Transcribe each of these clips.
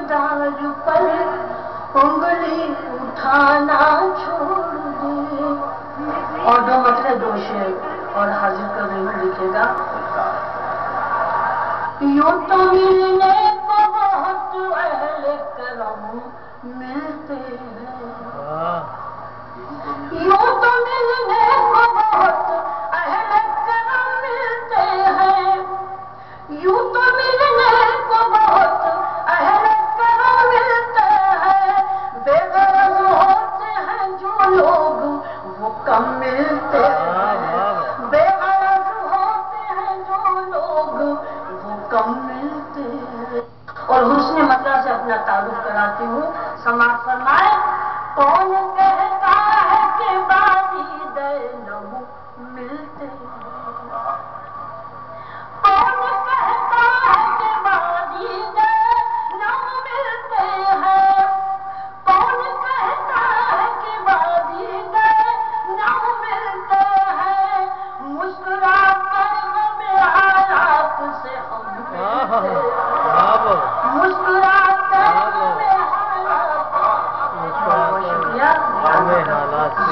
دار پر انگلی اٹھانا چھوڑ دے. اور دو مطلب دو شعر اور حاضر کر رہی ہوں، لکھے گا. یوں تو ملنے کو بہت اہل کرم ملتے ہیں، یوں تو ملنے کو بہت اہل کرم ملتے ہیں، یوں تو ملنے کو بہت اہل کرم ملتے ہیں. بے غرض ہوتے ہیں جو لوگ وہ کم ملتے ہیں، بے غرض ہوتے ہیں جو لوگ وہ کم ملتے ہیں. اور حسن مطلع سے اپنا تعارف کراتی ہوں، سماعت فرمائے. کون کہتا ہے کہ بازید نو ملتے ہیں، کون کہتا ہے کہ بازید نو ملتے ہیں، کون کہتا ہے کہ بازید نو ملتے ہیں. مسکرا کر غم حالات سے ہم ملتے ہیں، مسکرا کر غم حالات.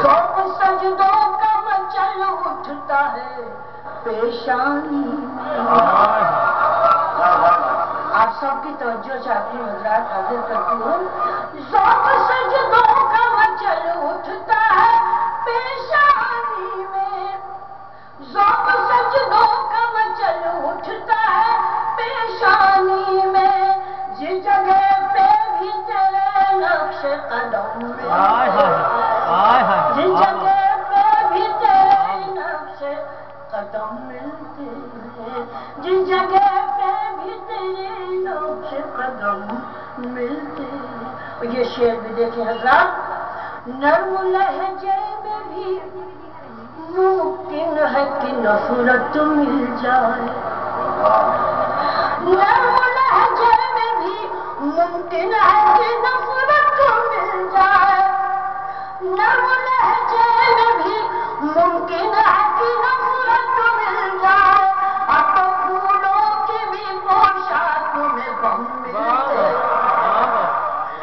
ذوق سجدوں کا مچل اٹھتا ہے پیشانی میں. آپ سب کی توجہ چاہتی ہوں حضرات، حاضر کرتی ہوں. ذوق سجدوں کا مچل اٹھتا ہے پیشانی میں، ذوق سجدوں کا مچل اٹھتا ہے پیشانی میں. جس جگہ پہ بھی تیرے نقش قدم ملتے ہیں، جس جگہ پہ بھی تیرے نقش قدم ملتے ہیں، جس جگہ پہ بھی تیرے نقش قدم ملتے ہیں. اور یہ شعر بھی دیکھیں حضرات. نرم لہجے میں بھی ممکن ہے کہ نفرت مل جائے، نرم لہجے میں بھی ممکن ہے کہ نفرت مل جائے، نرم لہجے میں بھی ممکن ہے کہ نفرت مل جائے. اب پھولوں کی بھی پوشاک میں غم ملتے ہیں.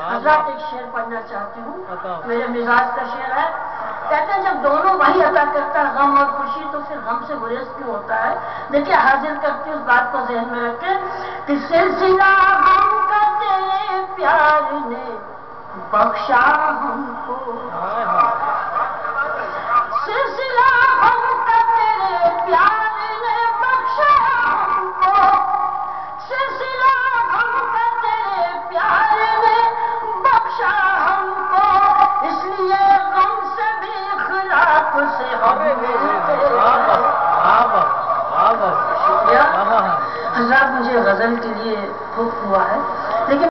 حضرات ایک شعر پڑھنا چاہتی ہوں، میرے مزاج کا شعر ہے. کہتے ہیں جب دونوں بھائی عطا کرتا ہے غم اور خوشی تو پھر غم سے گریز کیوں ہوتا ہے. دیکھیں حاضر کرتی ہوں اس بات کو ذہن میں رکھیں کہ سلسلہ غم کا تیرے پیار نے بخشا ہم کو، سلسلہ غم کا تیرے پیار نے بخشا ہم کو، سلسلہ غم کا تیرے پیار نے بخشا ہم کو. اس لیے غم سے بھی اخلاق سے ہم ملتے ہیں. شکریہ حضرات. مجھے غزل کے لیے حکم ہوا ہے لیکن